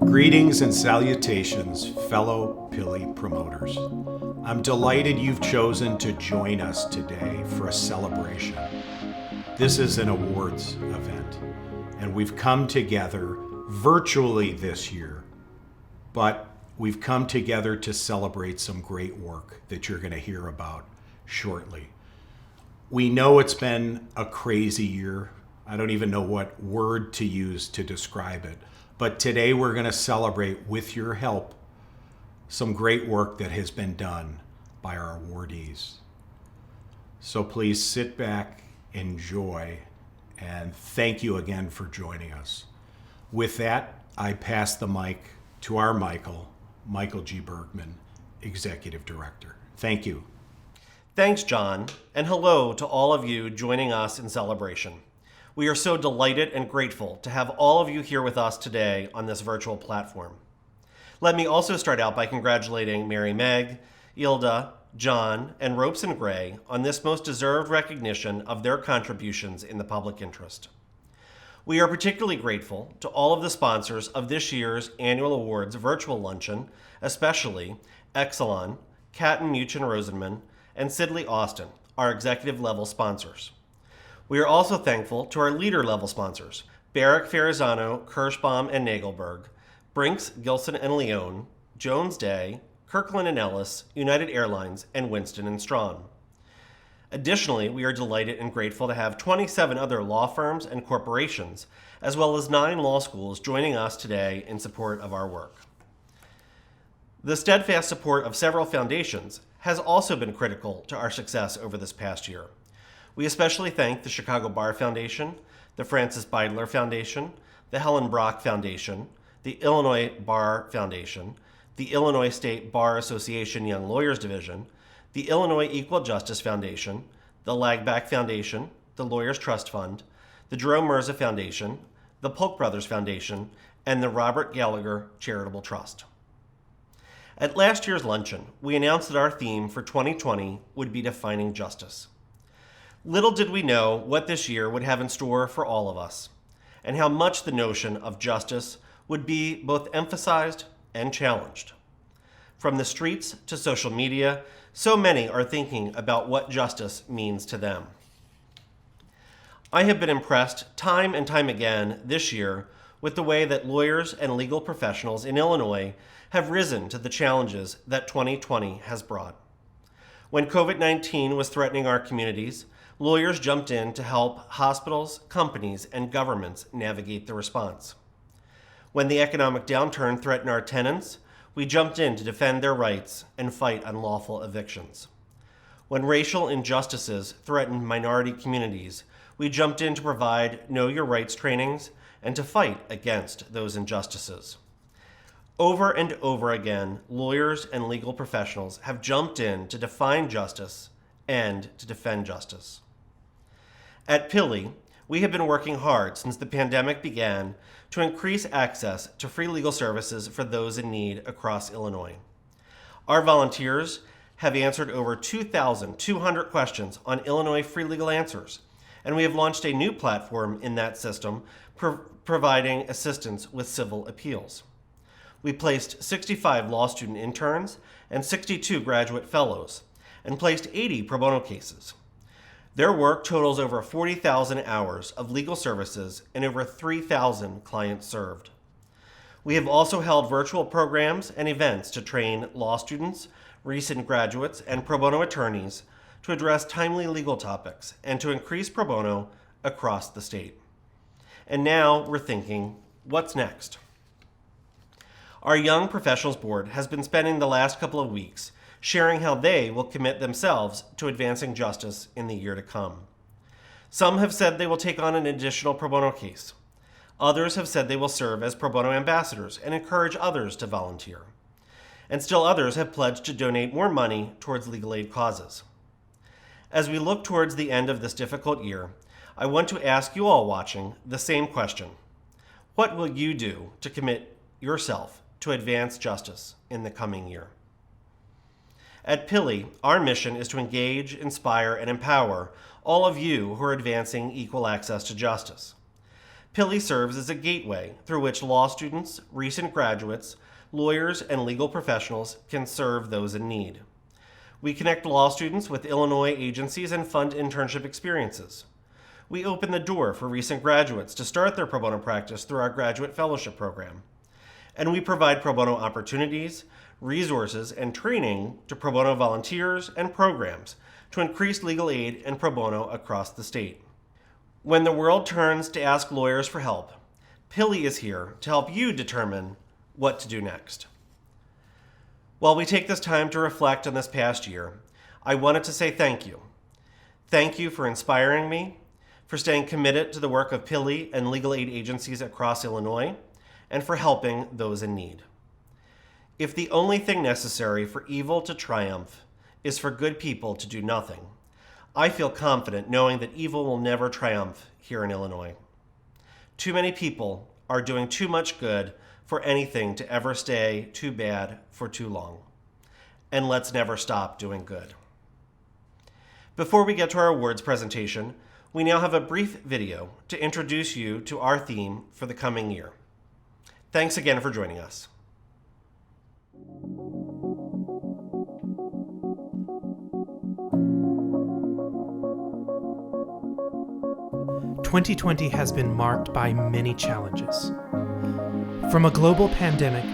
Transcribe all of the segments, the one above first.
Greetings and salutations, fellow PILI promoters. I'm delighted you've chosen to join us today for a celebration. This is an awards event, and we've come together virtually this year, but we've come together to celebrate some great work that you're going to hear about shortly. We know it's been a crazy year. I don't even know what word to use to describe it. But today we're going to celebrate, with your help, some great work that has been done by our awardees. So please sit back, enjoy, and thank you again for joining us. With that, I pass the mic to our Michael G. Bergman, Executive Director. Thank you. Thanks, John, and hello to all of you joining us in celebration. We are so delighted and grateful to have all of you here with us today on this virtual platform. Let me also start out by congratulating Mary Meg, Hilda, John, and Ropes and Gray on this most deserved recognition of their contributions in the public interest. We are particularly grateful to all of the sponsors of this year's annual awards virtual luncheon, especially Exelon, Catton Muchin Rosenman, and Sidley Austin, our executive level sponsors. We are also thankful to our leader level sponsors, Barrick Ferrazzano, Kirschbaum and Nagelberg, Brinks, Gilson and Leone, Jones Day, Kirkland and Ellis, United Airlines, and Winston and Strawn. Additionally, we are delighted and grateful to have 27 other law firms and corporations, as well as 9 law schools joining us today in support of our work. The steadfast support of several foundations has also been critical to our success over this past year. We especially thank the Chicago Bar Foundation, the Francis Beidler Foundation, the Helen Brock Foundation, the Illinois Bar Foundation, the Illinois State Bar Association Young Lawyers Division, the Illinois Equal Justice Foundation, the Lagback Foundation, the Lawyers Trust Fund, the Jerome Mirza Foundation, the Polk Brothers Foundation, and the Robert Gallagher Charitable Trust. At last year's luncheon, we announced that our theme for 2020 would be defining justice. Little did we know what this year would have in store for all of us, and how much the notion of justice would be both emphasized and challenged. From the streets to social media, so many are thinking about what justice means to them. I have been impressed time and time again this year with the way that lawyers and legal professionals in Illinois have risen to the challenges that 2020 has brought. When COVID-19 was threatening our communities, lawyers jumped in to help hospitals, companies, and governments navigate the response. When the economic downturn threatened our tenants, we jumped in to defend their rights and fight unlawful evictions. When racial injustices threatened minority communities, we jumped in to provide Know Your Rights trainings and to fight against those injustices. Over and over again, lawyers and legal professionals have jumped in to define justice and to defend justice. At PILI, we have been working hard since the pandemic began to increase access to free legal services for those in need across Illinois. Our volunteers have answered over 2,200 questions on Illinois Free Legal Answers, and we have launched a new platform in that system providing assistance with civil appeals. We placed 65 law student interns and 62 graduate fellows, and placed 80 pro bono cases. Their work totals over 40,000 hours of legal services and over 3,000 clients served. We have also held virtual programs and events to train law students, recent graduates, and pro bono attorneys to address timely legal topics and to increase pro bono across the state. And now we're thinking, what's next? Our Young Professionals Board has been spending the last couple of weeks sharing how they will commit themselves to advancing justice in the year to come. Some have said they will take on an additional pro bono case. Others have said they will serve as pro bono ambassadors and encourage others to volunteer. And still others have pledged to donate more money towards legal aid causes. As we look towards the end of this difficult year, I want to ask you all watching the same question. What will you do to commit yourself to advance justice in the coming year? At PILI, our mission is to engage, inspire, and empower all of you who are advancing equal access to justice. PILI serves as a gateway through which law students, recent graduates, lawyers, and legal professionals can serve those in need. We connect law students with Illinois agencies and fund internship experiences. We open the door for recent graduates to start their pro bono practice through our graduate fellowship program. And we provide pro bono opportunities, resources, and training to pro bono volunteers and programs to increase legal aid and pro bono across the state. When the world turns to ask lawyers for help, PILI is here to help you determine what to do next. While we take this time to reflect on this past year, I wanted to say thank you. Thank you for inspiring me, for staying committed to the work of PILI and legal aid agencies across Illinois, and for helping those in need. If the only thing necessary for evil to triumph is for good people to do nothing, I feel confident knowing that evil will never triumph here in Illinois. Too many people are doing too much good for anything to ever stay too bad for too long. And let's never stop doing good. Before we get to our awards presentation, we now have a brief video to introduce you to our theme for the coming year. Thanks again for joining us. "2020 has been marked by many challenges. From a global pandemic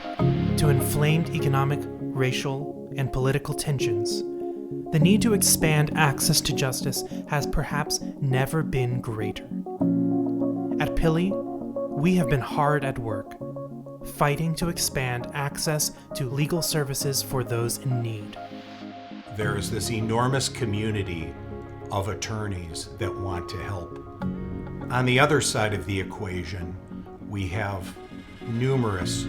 to inflamed economic, racial, and political tensions, the need to expand access to justice has perhaps never been greater. At PILI, we have been hard at work, fighting to expand access to legal services for those in need. There is this enormous community of attorneys that want to help. On the other side of the equation, we have numerous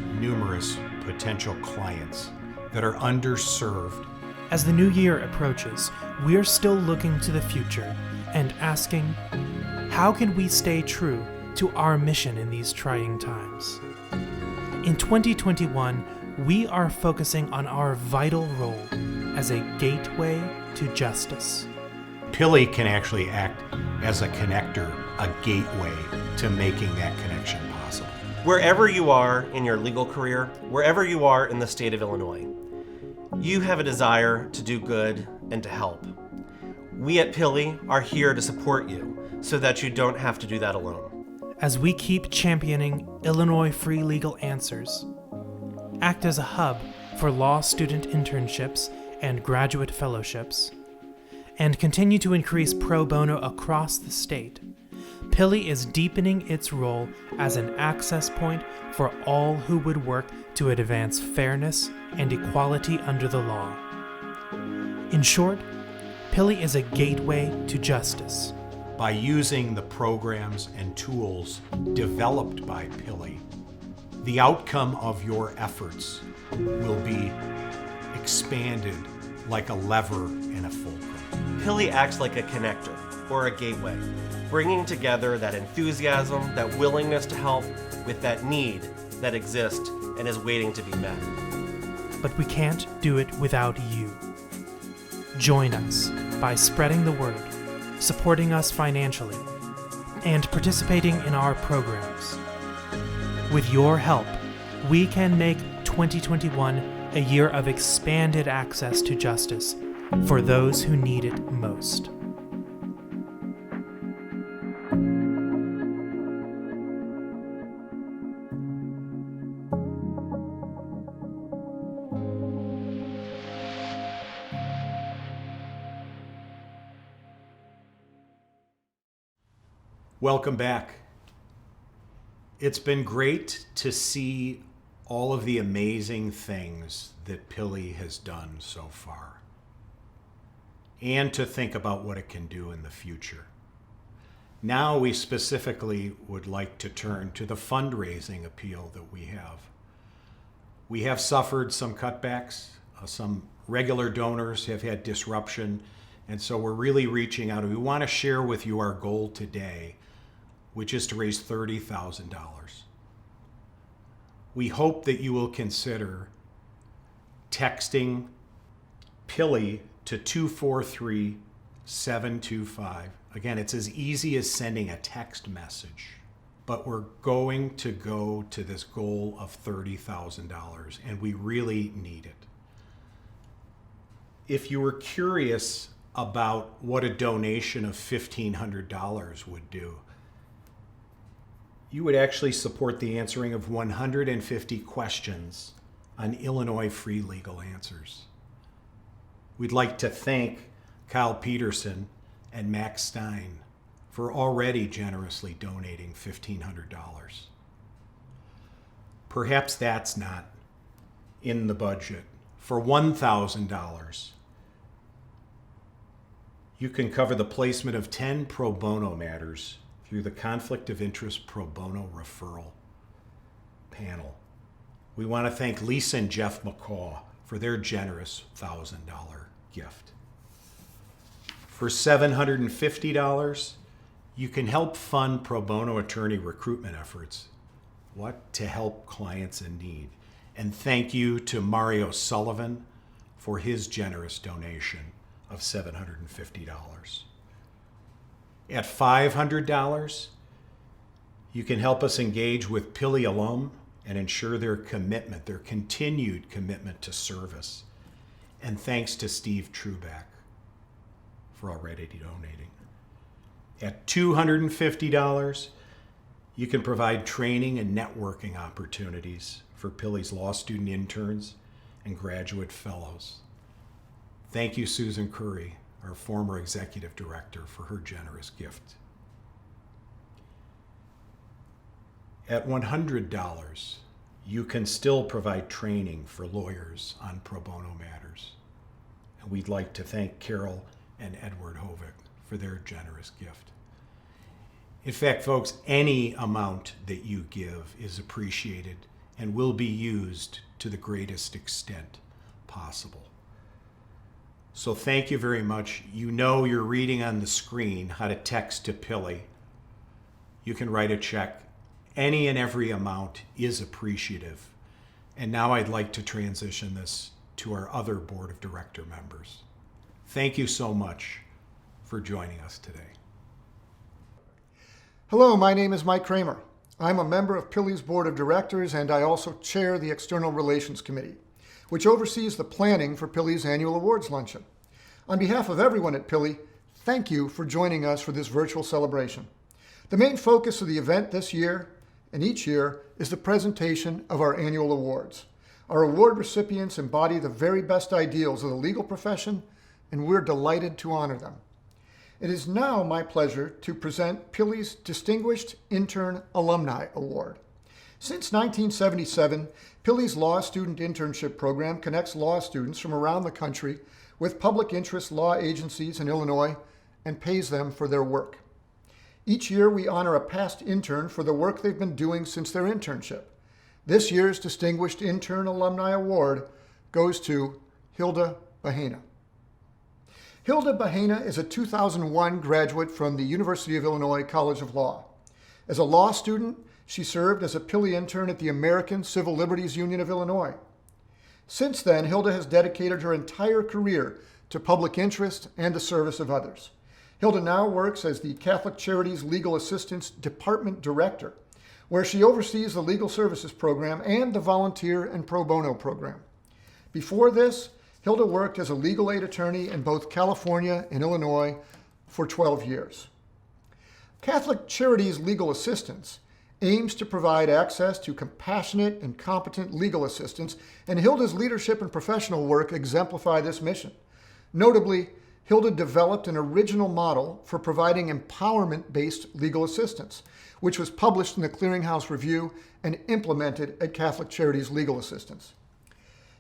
potential clients that are underserved. As the new year approaches, we're still looking to the future and asking, how can we stay true to our mission in these trying times? In 2021, we are focusing on our vital role as a gateway to justice. PILI can actually act as a connector, a gateway to making that connection possible. Wherever you are in your legal career, wherever you are in the state of Illinois, you have a desire to do good and to help. We at PILI are here to support you so that you don't have to do that alone. As we keep championing Illinois free legal answers, act as a hub for law student internships and graduate fellowships, and continue to increase pro bono across the state, PILI is deepening its role as an access point for all who would work to advance fairness and equality under the law. In short, PILI is a gateway to justice. By using the programs and tools developed by PILI, the outcome of your efforts will be expanded like a lever in a fulcrum. PILI acts like a connector or a gateway, bringing together that enthusiasm, that willingness to help with that need that exists and is waiting to be met. But we can't do it without you. Join us by spreading the word, supporting us financially, and participating in our programs. With your help, we can make 2021 a year of expanded access to justice for those who need it most. Welcome back. It's been great to see all of the amazing things that PILI has done so far, and to think about what it can do in the future. Now we specifically would like to turn to the fundraising appeal that we have. We have suffered some cutbacks, some regular donors have had disruption, and so we're really reaching out. We want to share with you our goal today, which is to raise $30,000. We hope that you will consider texting PILI to 243-725. Again, it's as easy as sending a text message. but we're going to go to this goal of $30,000, and we really need it. If you were curious about what a donation of $1,500 would do, you would actually support the answering of 150 questions on Illinois free legal answers. We'd like to thank Kyle Peterson and Max Stein for already generously donating $1,500. Perhaps that's not in the budget. For $1,000, you can cover the placement of 10 pro bono matters through the Conflict of Interest Pro Bono Referral Panel. We want to thank Lisa and Jeff McCaw for their generous $1,000 gift. For $750, you can help fund pro bono attorney recruitment efforts. What? To help clients in need. And thank you to Mario Sullivan for his generous donation of $750. At $500, you can help us engage with PILI alum and ensure their commitment, their continued commitment to service. And thanks to Steve Truback for already donating. At $250, you can provide training and networking opportunities for PILI's law student interns and graduate fellows. Thank you, Susan Curry, our former executive director, for her generous gift. At $100, you can still provide training for lawyers on pro bono matters. And we'd like to thank Carol and Edward Hovick for their generous gift. In fact, folks, any amount that you give is appreciated and will be used to the greatest extent possible. So thank you very much. You know you're reading on the screen how to text to PILI. You can write a check. Any and every amount is appreciative. And now I'd like to transition this to our other board of director members. Thank you so much for joining us today. Hello, my name is Mike Kramer. I'm a member of PILI's board of directors, and I also chair the External Relations Committee, which oversees the planning for PILI's annual awards luncheon. On behalf of everyone at PILI, thank you for joining us for this virtual celebration. The main focus of the event this year and each year is the presentation of our annual awards. Our award recipients embody the very best ideals of the legal profession, and we're delighted to honor them. It is now my pleasure to present PILI's Distinguished Intern Alumni Award. Since 1977, PILI's Law Student Internship Program connects law students from around the country with public interest law agencies in Illinois and pays them for their work. Each year, we honor a past intern for the work they've been doing since their internship. This year's Distinguished Intern Alumni Award goes to Hilda Bahina. Hilda Bahina is a 2001 graduate from the University of Illinois College of Law. As a law student, she served as a PILI intern at the American Civil Liberties Union of Illinois. Since then, Hilda has dedicated her entire career to public interest and the service of others. Hilda now works as the Catholic Charities Legal Assistance Department Director, where she oversees the Legal Services Program and the Volunteer and Pro Bono Program. Before this, Hilda worked as a legal aid attorney in both California and Illinois for 12 years. Catholic Charities Legal Assistance aims to provide access to compassionate and competent legal assistance, and Hilda's leadership and professional work exemplify this mission. Notably, Hilda developed an original model for providing empowerment-based legal assistance, which was published in the Clearinghouse Review and implemented at Catholic Charities Legal Assistance.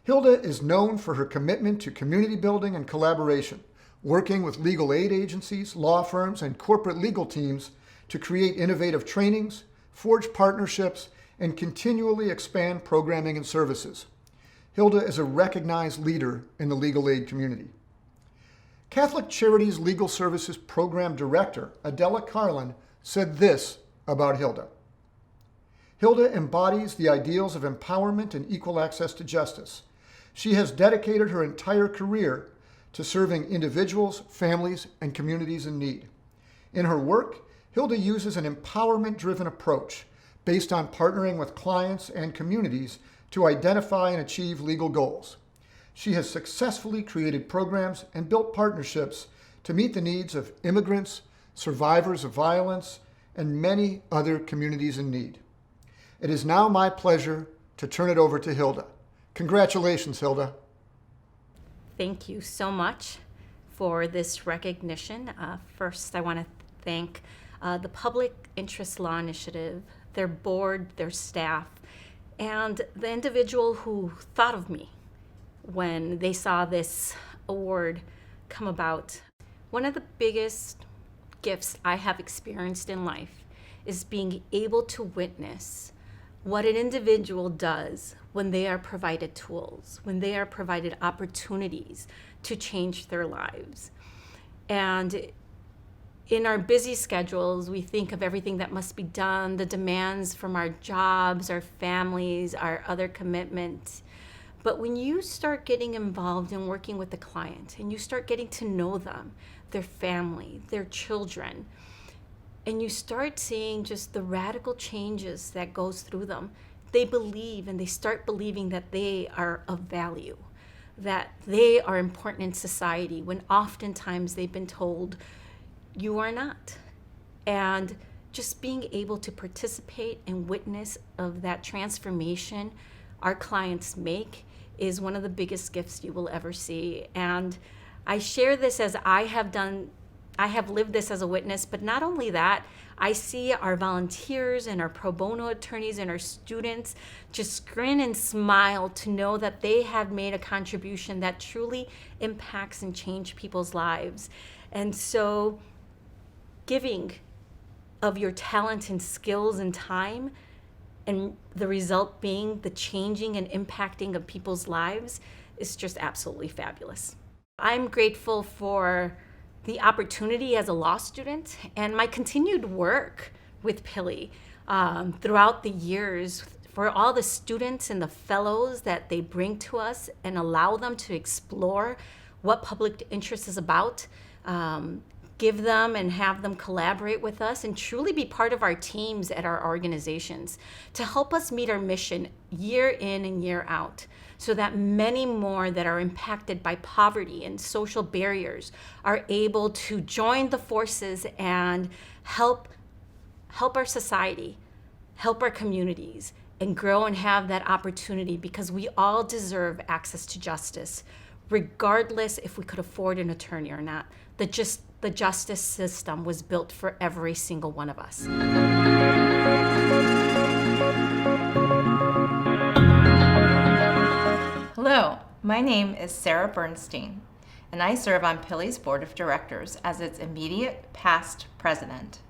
Hilda is known for her commitment to community building and collaboration, working with legal aid agencies, law firms, and corporate legal teams to create innovative trainings, forge partnerships, and continually expand programming and services. Hilda is a recognized leader in the legal aid community. Catholic Charities Legal Services Program Director Adela Carlin said this about Hilda. Hilda embodies the ideals of empowerment and equal access to justice. She has dedicated her entire career to serving individuals, families, and communities in need. In her work, Hilda uses an empowerment-driven approach based on partnering with clients and communities to identify and achieve legal goals. She has successfully created programs and built partnerships to meet the needs of immigrants, survivors of violence, and many other communities in need. It is now my pleasure to turn it over to Hilda. Congratulations, Hilda. Thank you so much for this recognition. First, I want to thank the Public Interest Law Initiative, their board, their staff, and the individual who thought of me when they saw this award come about. One of the biggest gifts I have experienced in life is being able to witness what an individual does when they are provided tools, when they are provided opportunities to change their lives. And in our busy schedules, we think of everything that must be done, the demands from our jobs, our families, our other commitments. But when you start getting involved in working with the client and you start getting to know them, their family, their children, and you start seeing just the radical changes that goes through them, they believe and they start believing that they are of value, that they are important in society when oftentimes they've been told, you are not. And just being able to participate and witness of that transformation our clients make is one of the biggest gifts you will ever see. And I share this as I have lived this as a witness, but not only that, I see our volunteers and our pro bono attorneys and our students just grin and smile to know that they have made a contribution that truly impacts and changes people's lives. And so giving of your talent and skills and time, and the result being the changing and impacting of people's lives, is just absolutely fabulous. I'm grateful for the opportunity as a law student and my continued work with PILI throughout the years, for all the students and the fellows that they bring to us and allow them to explore what public interest is about, give them and have them collaborate with us and truly be part of our teams at our organizations to help us meet our mission year in and year out, so that many more that are impacted by poverty and social barriers are able to join the forces and help our society, help our communities, and grow and have that opportunity, because we all deserve access to justice, regardless if we could afford an attorney or not. The justice system was built for every single one of us. Hello, my name is Sarah Bernstein, and I serve on PILI's board of directors as its immediate past president.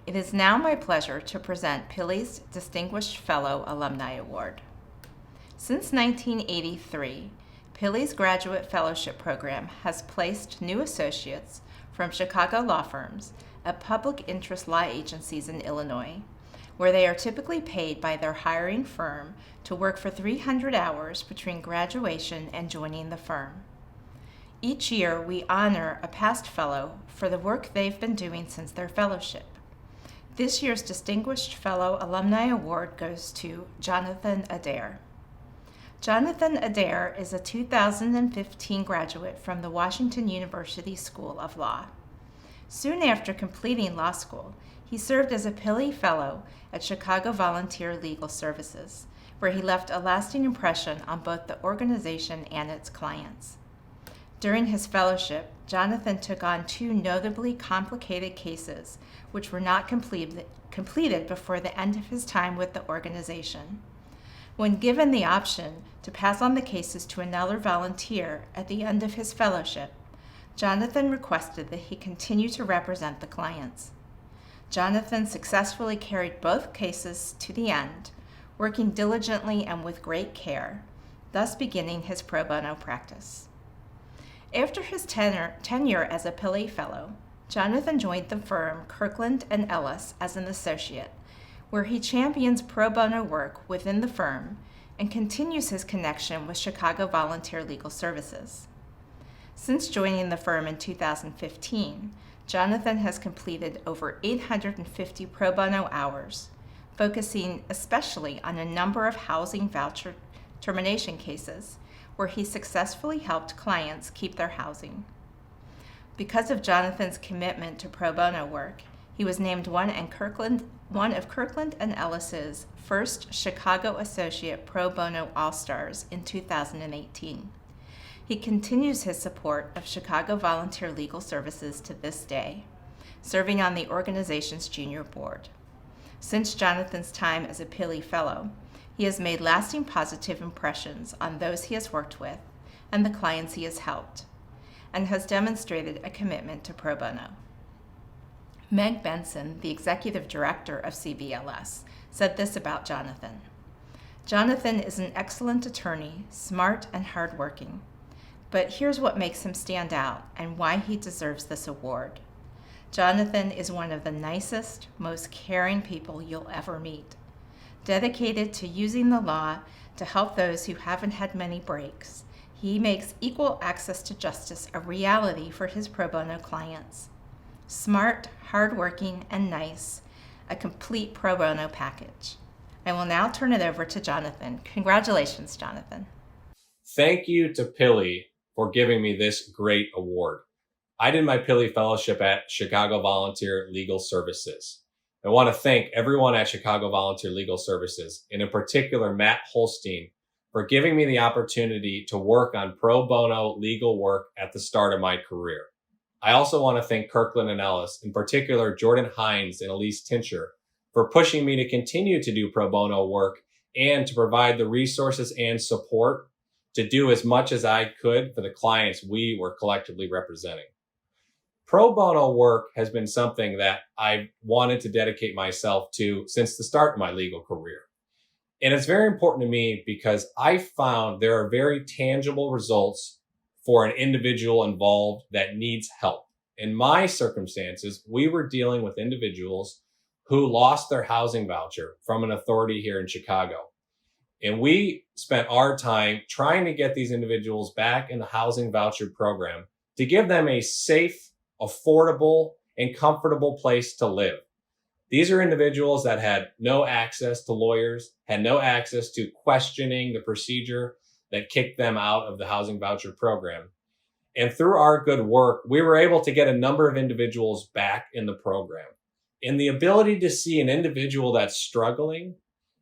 It is now my pleasure to present PILI's Distinguished Fellow Alumni Award. Since 1983, PILI's Graduate Fellowship Program has placed new associates from Chicago law firms at public interest law agencies in Illinois, where they are typically paid by their hiring firm to work for 300 hours between graduation and joining the firm. Each year, we honor a past fellow for the work they've been doing since their fellowship. This year's Distinguished Fellow Alumni Award goes to Jonathan Adair. Jonathan Adair is a 2015 graduate from the Washington University School of Law. Soon after completing law school, he served as a PILI Fellow at Chicago Volunteer Legal Services, where he left a lasting impression on both the organization and its clients. During his fellowship, Jonathan took on 2 notably complicated cases, which were not completed before the end of his time with the organization. When given the option to pass on the cases to another volunteer at the end of his fellowship, Jonathan requested that he continue to represent the clients. Jonathan successfully carried both cases to the end, working diligently and with great care, thus beginning his pro bono practice. After his tenure as a PILI Fellow, Jonathan joined the firm Kirkland & Ellis as an associate, where he champions pro bono work within the firm and continues his connection with Chicago Volunteer Legal Services. Since joining the firm in 2015, Jonathan has completed over 850 pro bono hours, focusing especially on a number of housing voucher termination cases where he successfully helped clients keep their housing. Because of Jonathan's commitment to pro bono work, he was named one of Kirkland and Ellis's first Chicago Associate Pro Bono All-Stars in 2018. He continues his support of Chicago Volunteer Legal Services to this day, serving on the organization's junior board. Since Jonathan's time as a PILI Fellow, he has made lasting positive impressions on those he has worked with and the clients he has helped, and has demonstrated a commitment to pro bono. Meg Benson, the executive director of CVLS, said this about Jonathan. Jonathan is an excellent attorney, smart and hardworking. But here's what makes him stand out and why he deserves this award. Jonathan is one of the nicest, most caring people you'll ever meet, dedicated to using the law to help those who haven't had many breaks. He makes equal access to justice a reality for his pro bono clients. Smart, hardworking, and nice, a complete pro bono package. I will now turn it over to Jonathan. Congratulations, Jonathan. Thank you to PILI for giving me this great award. I did my PILI fellowship at Chicago Volunteer Legal Services. I want to thank everyone at Chicago Volunteer Legal Services, and in particular Matt Holstein, for giving me the opportunity to work on pro bono legal work at the start of my career. I also want to thank Kirkland and Ellis, in particular Jordan Hines and Elise Tincher, for pushing me to continue to do pro bono work and to provide the resources and support to do as much as I could for the clients we were collectively representing. Pro bono work has been something that I've wanted to dedicate myself to since the start of my legal career. And it's very important to me because I found there are very tangible results for an individual involved that needs help. In my circumstances, we were dealing with individuals who lost their housing voucher from an authority here in Chicago. And we spent our time trying to get these individuals back in the housing voucher program to give them a safe, affordable, and comfortable place to live. These are individuals that had no access to lawyers, had no access to questioning the procedure that kicked them out of the housing voucher program. And through our good work, we were able to get a number of individuals back in the program. And the ability to see an individual that's struggling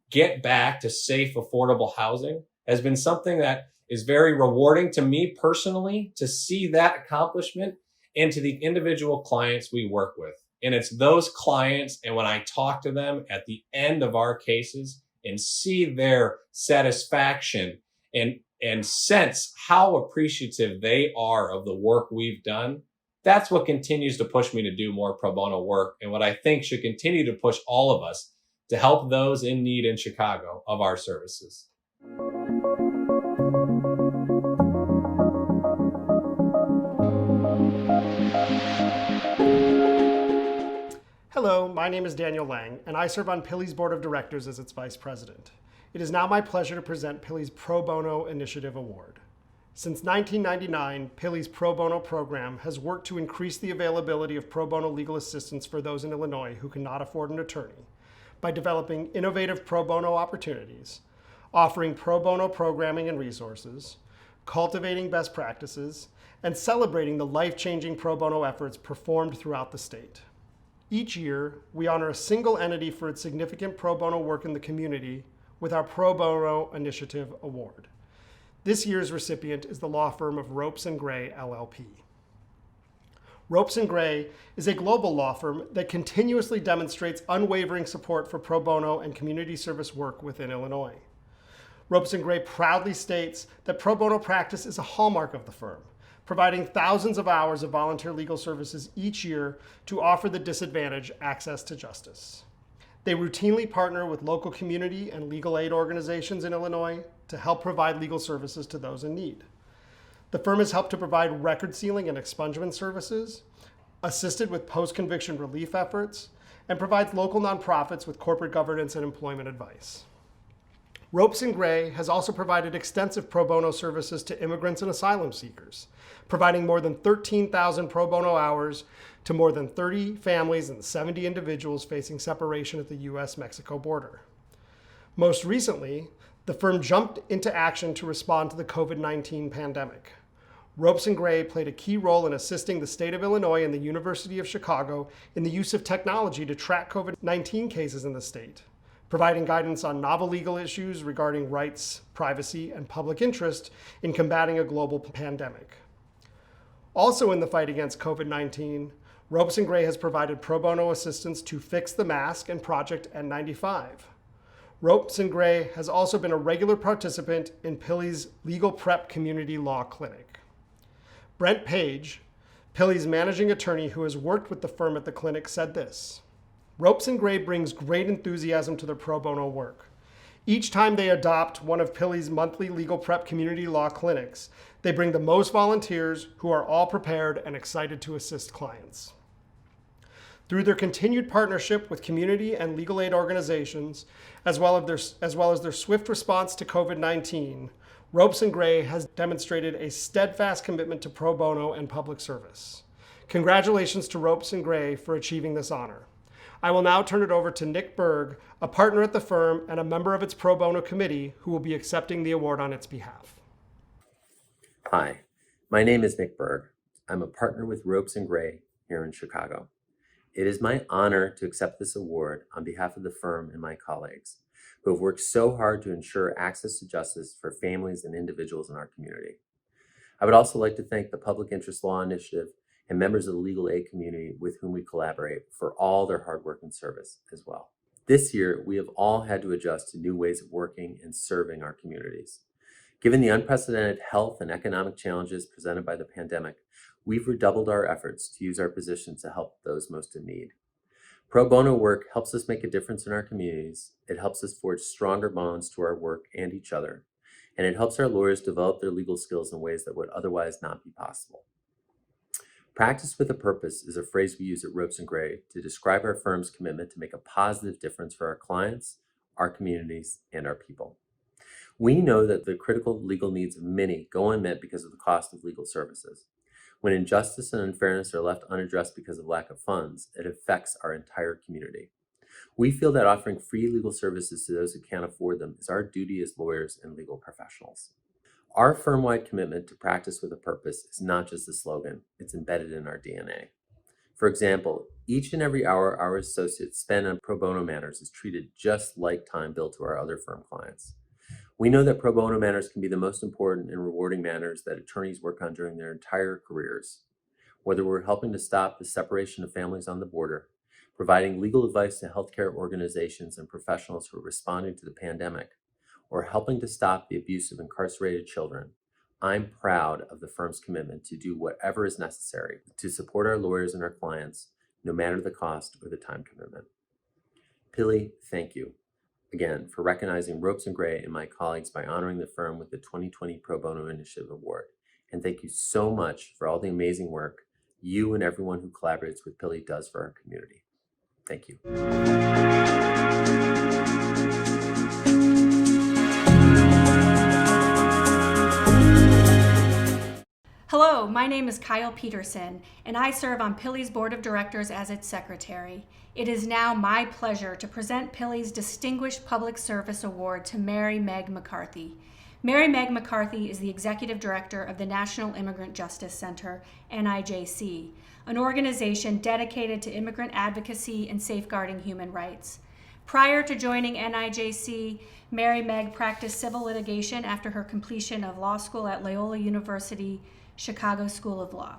get back to safe, affordable housing has been something that is very rewarding to me personally to see that accomplishment and to the individual clients we work with. And it's those clients, and when I talk to them at the end of our cases and see their satisfaction and sense how appreciative they are of the work we've done, that's what continues to push me to do more pro bono work, and what I think should continue to push all of us to help those in need in Chicago of our services. Hello, my name is Daniel Lang, and I serve on PILI's Board of Directors as its Vice President. It is now my pleasure to present PILI's Pro Bono Initiative Award. Since 1999, PILI's Pro Bono program has worked to increase the availability of pro bono legal assistance for those in Illinois who cannot afford an attorney by developing innovative pro bono opportunities, offering pro bono programming and resources, cultivating best practices, and celebrating the life-changing pro bono efforts performed throughout the state. Each year, we honor a single entity for its significant pro bono work in the community with our Pro Bono Initiative Award. This year's recipient is the law firm of Ropes & Gray, LLP. Ropes & Gray is a global law firm that continuously demonstrates unwavering support for pro bono and community service work within Illinois. Ropes & Gray proudly states that pro bono practice is a hallmark of the firm, providing thousands of hours of volunteer legal services each year to offer the disadvantaged access to justice. They routinely partner with local community and legal aid organizations in Illinois to help provide legal services to those in need. The firm has helped to provide record sealing and expungement services, assisted with post-conviction relief efforts, and provides local nonprofits with corporate governance and employment advice. Ropes and Gray has also provided extensive pro bono services to immigrants and asylum seekers, providing more than 13,000 pro bono hours to more than 30 families and 70 individuals facing separation at the U.S.-Mexico border. Most recently, the firm jumped into action to respond to the COVID-19 pandemic. Ropes and Gray played a key role in assisting the state of Illinois and the University of Chicago in the use of technology to track COVID-19 cases in the state, providing guidance on novel legal issues regarding rights, privacy, and public interest in combating a global pandemic. Also in the fight against COVID-19, Ropes and Gray has provided pro bono assistance to Fix the Mask and Project N95. Ropes and Gray has also been a regular participant in PILI's Legal Prep Community Law Clinic. Brent Page, PILI's managing attorney who has worked with the firm at the clinic, said this: Ropes and Gray brings great enthusiasm to their pro bono work. Each time they adopt one of PILI's monthly legal prep community law clinics, they bring the most volunteers who are all prepared and excited to assist clients. Through their continued partnership with community and legal aid organizations, as well as their swift response to COVID-19, Ropes and Gray has demonstrated a steadfast commitment to pro bono and public service. Congratulations to Ropes and Gray for achieving this honor. I will now turn it over to Nick Berg, a partner at the firm and a member of its pro bono committee, who will be accepting the award on its behalf. Hi, my name is Nick Berg. I'm a partner with Ropes and Gray here in Chicago. It is my honor to accept this award on behalf of the firm and my colleagues, who have worked so hard to ensure access to justice for families and individuals in our community. I would also like to thank the Public Interest Law Initiative and members of the legal aid community with whom we collaborate for all their hard work and service as well. This year, we have all had to adjust to new ways of working and serving our communities. Given the unprecedented health and economic challenges presented by the pandemic, we've redoubled our efforts to use our position to help those most in need. Pro bono work helps us make a difference in our communities. It helps us forge stronger bonds to our work and each other, and it helps our lawyers develop their legal skills in ways that would otherwise not be possible. Practice with a purpose is a phrase we use at Ropes and Gray to describe our firm's commitment to make a positive difference for our clients, our communities, and our people. We know that the critical legal needs of many go unmet because of the cost of legal services. When injustice and unfairness are left unaddressed because of lack of funds, it affects our entire community. We feel that offering free legal services to those who can't afford them is our duty as lawyers and legal professionals. Our firm-wide commitment to practice with a purpose is not just a slogan, it's embedded in our DNA. For example, each and every hour our associates spend on pro bono matters is treated just like time billed to our other firm clients. We know that pro bono matters can be the most important and rewarding matters that attorneys work on during their entire careers. Whether we're helping to stop the separation of families on the border, providing legal advice to healthcare organizations and professionals who are responding to the pandemic, or helping to stop the abuse of incarcerated children, I'm proud of the firm's commitment to do whatever is necessary to support our lawyers and our clients, no matter the cost or the time commitment. PILI, thank you again for recognizing Ropes and Gray and my colleagues by honoring the firm with the 2020 Pro Bono Initiative Award. And thank you so much for all the amazing work you and everyone who collaborates with PILI does for our community. Thank you. Hello, my name is Kyle Peterson, and I serve on PILI's Board of Directors as its secretary. It is now my pleasure to present PILI's Distinguished Public Service Award to Mary Meg McCarthy. Mary Meg McCarthy is the Executive Director of the National Immigrant Justice Center, NIJC, an organization dedicated to immigrant advocacy and safeguarding human rights. Prior to joining NIJC, Mary Meg practiced civil litigation after her completion of law school at Loyola University Chicago School of Law.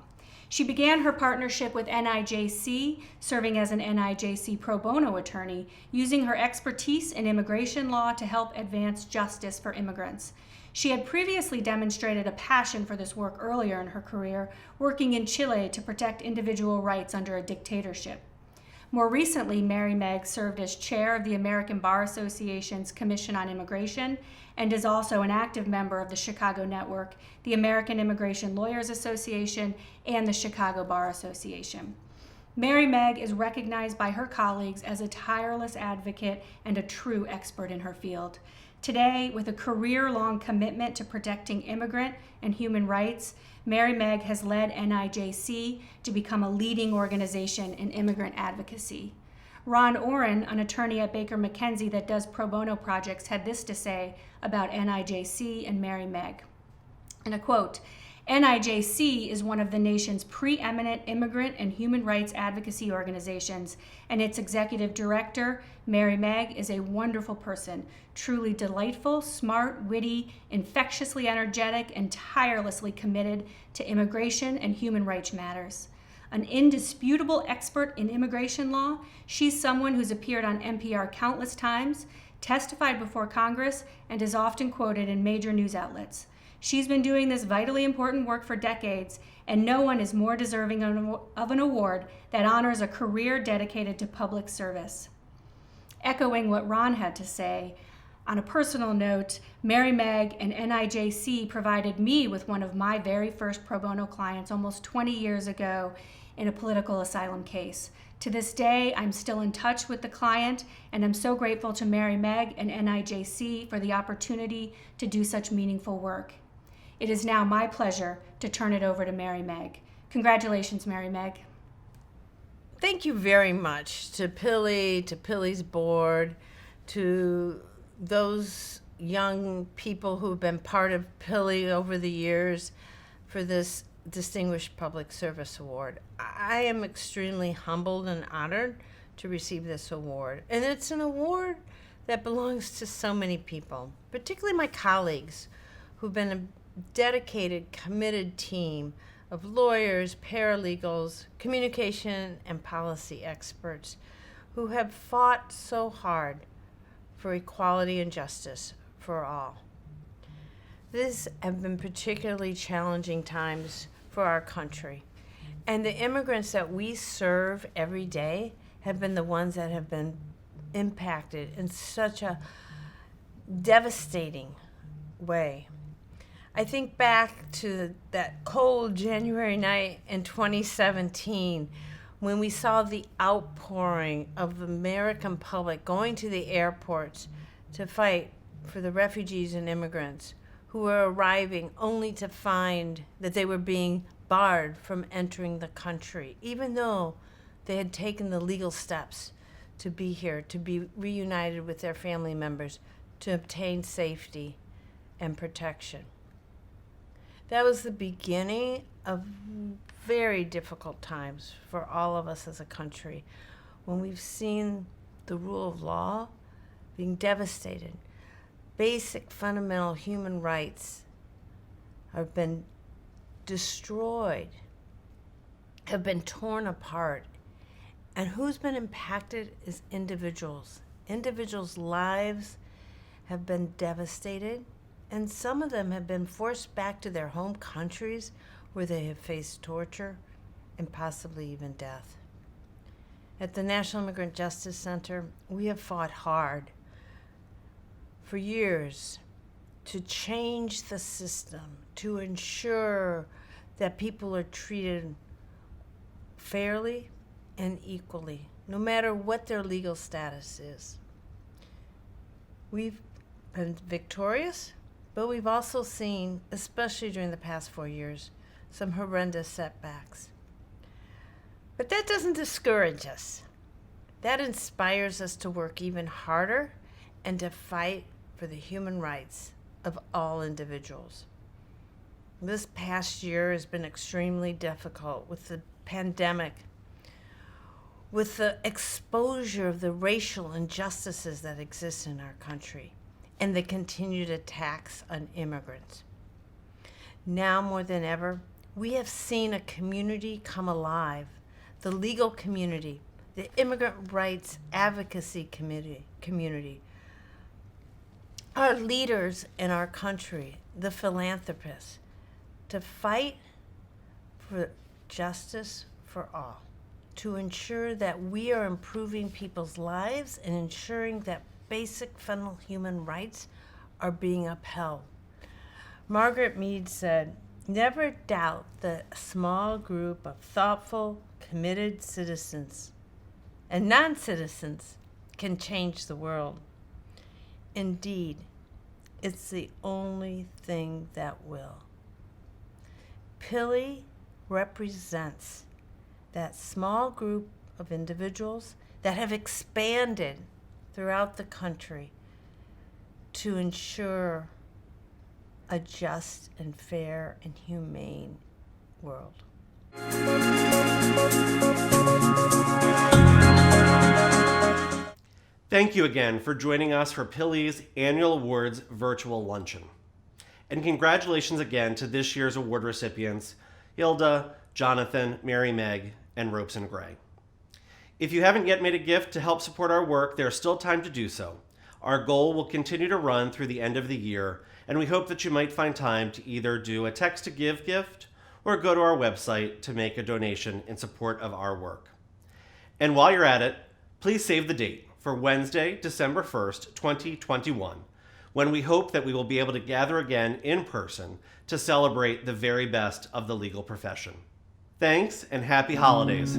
She began her partnership with NIJC, serving as an NIJC pro bono attorney, using her expertise in immigration law to help advance justice for immigrants. She had previously demonstrated a passion for this work earlier in her career, working in Chile to protect individual rights under a dictatorship. More recently, Mary Meg served as chair of the American Bar Association's Commission on Immigration and is also an active member of the Chicago Network, the American Immigration Lawyers Association, and the Chicago Bar Association. Mary Meg is recognized by her colleagues as a tireless advocate and a true expert in her field. Today, with a career-long commitment to protecting immigrant and human rights, Mary Meg has led NIJC to become a leading organization in immigrant advocacy. Ron Oren, an attorney at Baker McKenzie that does pro bono projects, had this to say about NIJC and Mary Meg. And a quote, NIJC is one of the nation's preeminent immigrant and human rights advocacy organizations, and its executive director, Mary Meg, is a wonderful person, truly delightful, smart, witty, infectiously energetic, and tirelessly committed to immigration and human rights matters. An indisputable expert in immigration law, she's someone who's appeared on NPR countless times, testified before Congress, and is often quoted in major news outlets. She's been doing this vitally important work for decades, and no one is more deserving of an award that honors a career dedicated to public service. Echoing what Ron had to say, on a personal note, Mary Meg and NIJC provided me with one of my very first pro bono clients almost 20 years ago in a political asylum case. To this day, I'm still in touch with the client, and I'm so grateful to Mary Meg and NIJC for the opportunity to do such meaningful work. It is now my pleasure to turn it over to Mary Meg. Congratulations, Mary Meg. Thank you very much to PILI, to PILI's board, to those young people who've been part of PILI over the years for this Distinguished Public Service Award. I am extremely humbled and honored to receive this award. And it's an award that belongs to so many people, particularly my colleagues who've been a dedicated, committed team of lawyers, paralegals, communication and policy experts who have fought so hard for equality and justice for all. These have been particularly challenging times for our country, and the immigrants that we serve every day have been the ones that have been impacted in such a devastating way. I think back to that cold January night in 2017 when we saw the outpouring of the American public going to the airports to fight for the refugees and immigrants who were arriving only to find that they were being barred from entering the country, even though they had taken the legal steps to be here, to be reunited with their family members, to obtain safety and protection. That was the beginning of very difficult times for all of us as a country, when we've seen the rule of law being devastated. Basic fundamental human rights have been destroyed, have been torn apart. And who's been impacted is individuals. Individuals' lives have been devastated, and some of them have been forced back to their home countries where they have faced torture and possibly even death. At the National Immigrant Justice Center, we have fought hard for years to change the system, to ensure that people are treated fairly and equally, no matter what their legal status is. We've been victorious, but we've also seen, especially during the past 4 years, some horrendous setbacks. But that doesn't discourage us. That inspires us to work even harder and to fight for the human rights of all individuals. This past year has been extremely difficult with the pandemic, with the exposure of the racial injustices that exist in our country, and the continued attacks on immigrants. Now more than ever, we have seen a community come alive, the legal community, the immigrant rights advocacy community, our leaders in our country, the philanthropists, to fight for justice for all, to ensure that we are improving people's lives and ensuring that basic fundamental human rights are being upheld. Margaret Mead said, "Never doubt that a small group of thoughtful, committed citizens and non-citizens can change the world." Indeed, It's the only thing that will. PILI represents that small group of individuals that have expanded throughout the country to ensure a just and fair and humane world. Thank you again for joining us for PILI's Annual Awards Virtual Luncheon. And congratulations again to this year's award recipients, Hilda, Jonathan, Mary Meg, and Ropes and Gray. If you haven't yet made a gift to help support our work, there's still time to do so. Our goal will continue to run through the end of the year, and we hope that you might find time to either do a text to give gift or go to our website to make a donation in support of our work. And while you're at it, please save the date for Wednesday, December 1st, 2021, when we hope that we will be able to gather again in person to celebrate the very best of the legal profession. Thanks and happy holidays.